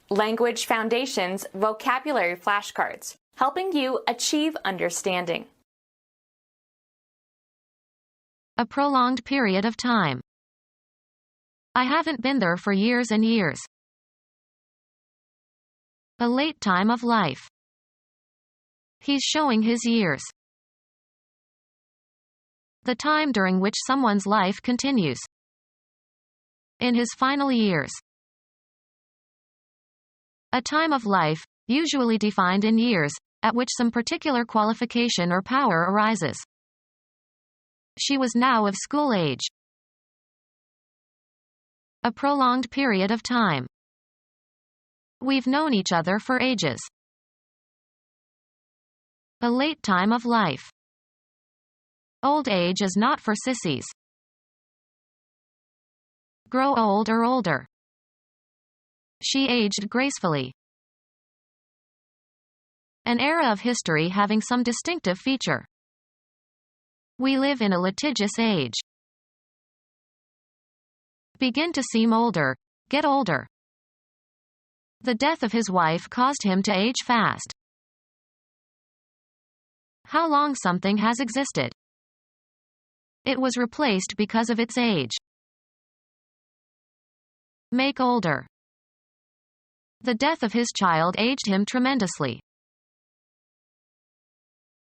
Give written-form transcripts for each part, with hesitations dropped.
Language Foundations Vocabulary Flashcards, helping you achieve understanding. A prolonged period of time. I haven't been there for years and years. A late time of life. He's showing his years. The time during which someone's life continues. In his final years. A time of life, usually defined in years, at which some particular qualification or power arises. She was now of school age. A prolonged period of time. We've known each other for ages. A late time of life. Old age is not for sissies. Grow old or older. She aged gracefully. An era of history having some distinctive feature. We live in a litigious age. Begin to seem older. Get older. The death of his wife caused him to age fast. How long something has existed. It was replaced because of its age. Make older. The death of his child aged him tremendously.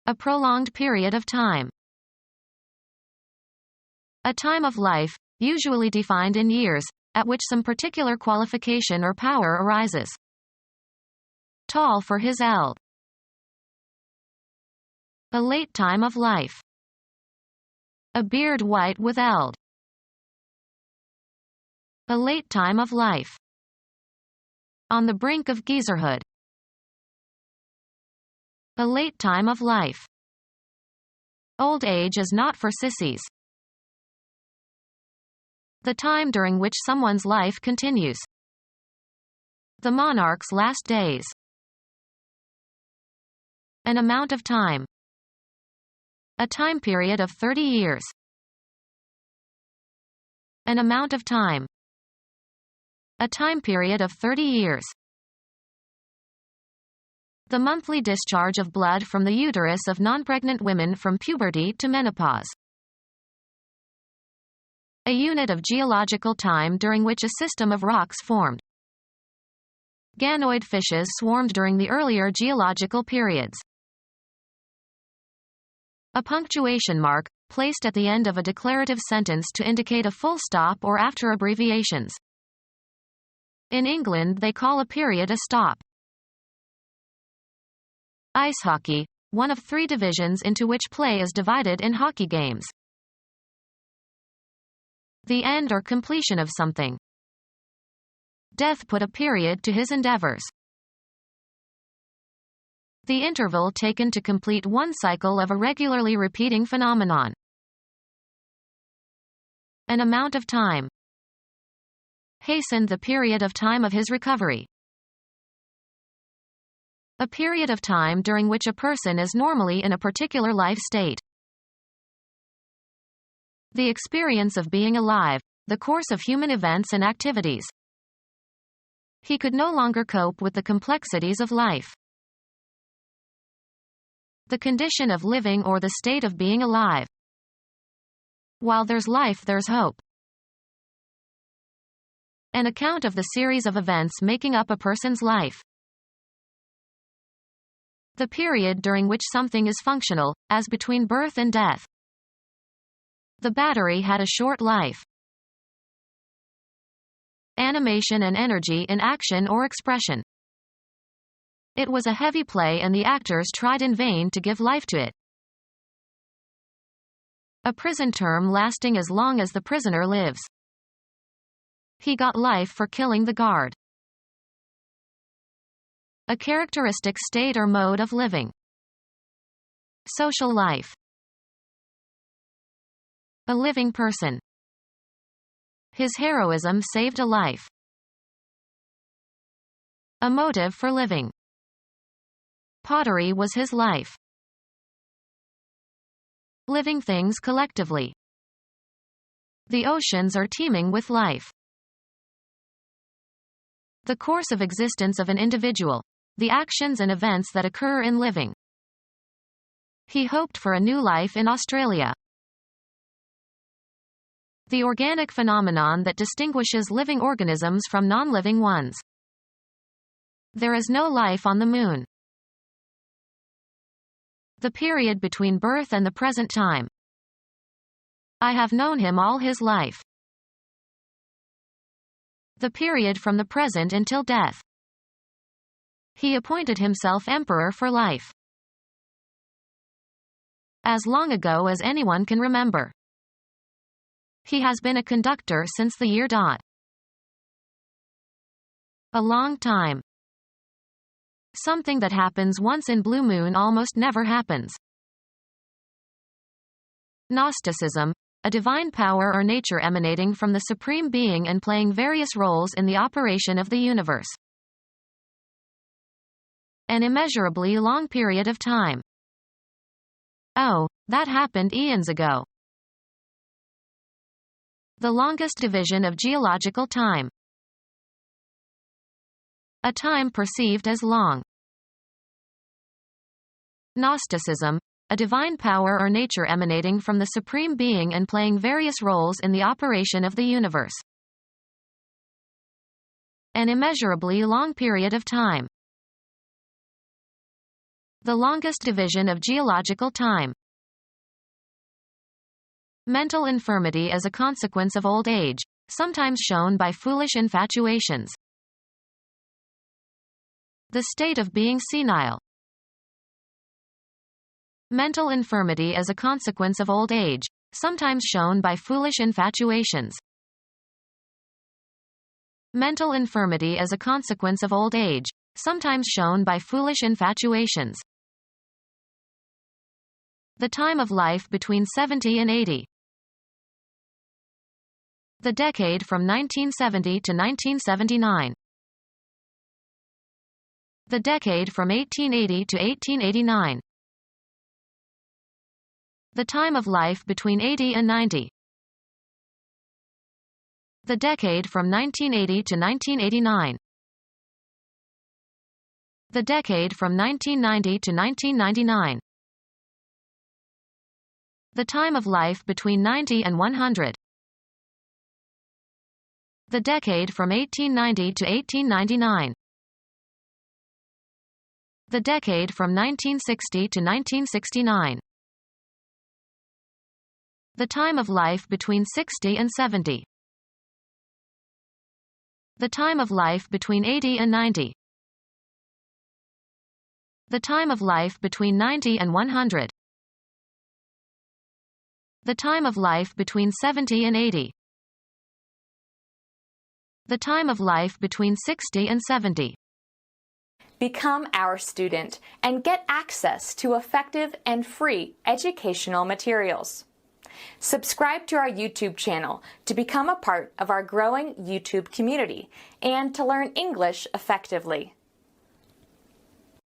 A prolonged period of time. A time of life, usually defined in years, at which some particular qualification or power arises. Tall for his eld. A late time of life. A beard white with eld. A late time of life. On the brink of geezerhood. A late time of life. Old age is not for sissies. The time during which someone's life continues. The monarch's last days. An amount of time. A time period of 30 years. An amount of time. A time period of 30 years. The monthly discharge of blood from the uterus of non-pregnant women from puberty to menopause. A unit of geological time during which a system of rocks formed. Ganoid fishes swarmed during the earlier geological periods. A punctuation mark, placed at the end of a declarative sentence to indicate a full stop or after abbreviations. In England they call a period a stop. Ice hockey, one of 3 divisions into which play is divided in hockey games. The end or completion of something. Death put a period to his endeavors. The interval taken to complete one cycle of a regularly repeating phenomenon. An amount of time. Hastened the period of time of his recovery. A period of time during which a person is normally in a particular life state. The experience of being alive, the course of human events and activities. He could no longer cope with the complexities of life. The condition of living or the state of being alive. While there's life, there's hope. An account of the series of events making up a person's life. The period during which something is functional, as between birth and death. The battery had a short life. Animation and energy in action or expression. It was a heavy play and the actors tried in vain to give life to it. A prison term lasting as long as the prisoner lives. He got life for killing the guard. A characteristic state or mode of living. Social life. A living person. His heroism saved a life. A motive for living. Pottery was his life. Living things collectively. The oceans are teeming with life. The course of existence of an individual. The actions and events that occur in living. He hoped for a new life in Australia. The organic phenomenon that distinguishes living organisms from non-living ones. There is no life on the moon. The period between birth and the present time. I have known him all his life. The period from the present until death. He appointed himself emperor for life. As long ago as anyone can remember. He has been a conductor since the year dot. A long time. Something that happens once in blue moon almost never happens. Gnosticism, a divine power or nature emanating from the Supreme Being and playing various roles in the operation of the universe. An immeasurably long period of time. Oh, that happened eons ago. The longest division of geological time. A time perceived as long. Gnosticism, a divine power or nature emanating from the Supreme Being and playing various roles in the operation of the universe. An immeasurably long period of time. The longest division of geological time. Mental infirmity as a consequence of old age, sometimes shown by foolish infatuations. The state of being senile. Mental infirmity as a consequence of old age, sometimes shown by foolish infatuations. Mental infirmity as a consequence of old age, sometimes shown by foolish infatuations. The time of life between 70 and 80. The decade from 1970 to 1979. The decade from 1880 to 1889. The time of life between 80 and 90. The decade from 1980 to 1989. The decade from 1990 to 1999. The time of life between 90 and 100. The decade from 1890 to 1899. The decade from 1960 to 1969. The time of life between 60 and 70. The time of life between 80 and 90. The time of life between 90 and 100. The time of life between 70 and 80. The time of life between 60 and 70. Become our student and get access to effective and free educational materials. Subscribe to our YouTube channel to become a part of our growing YouTube community and to learn English effectively.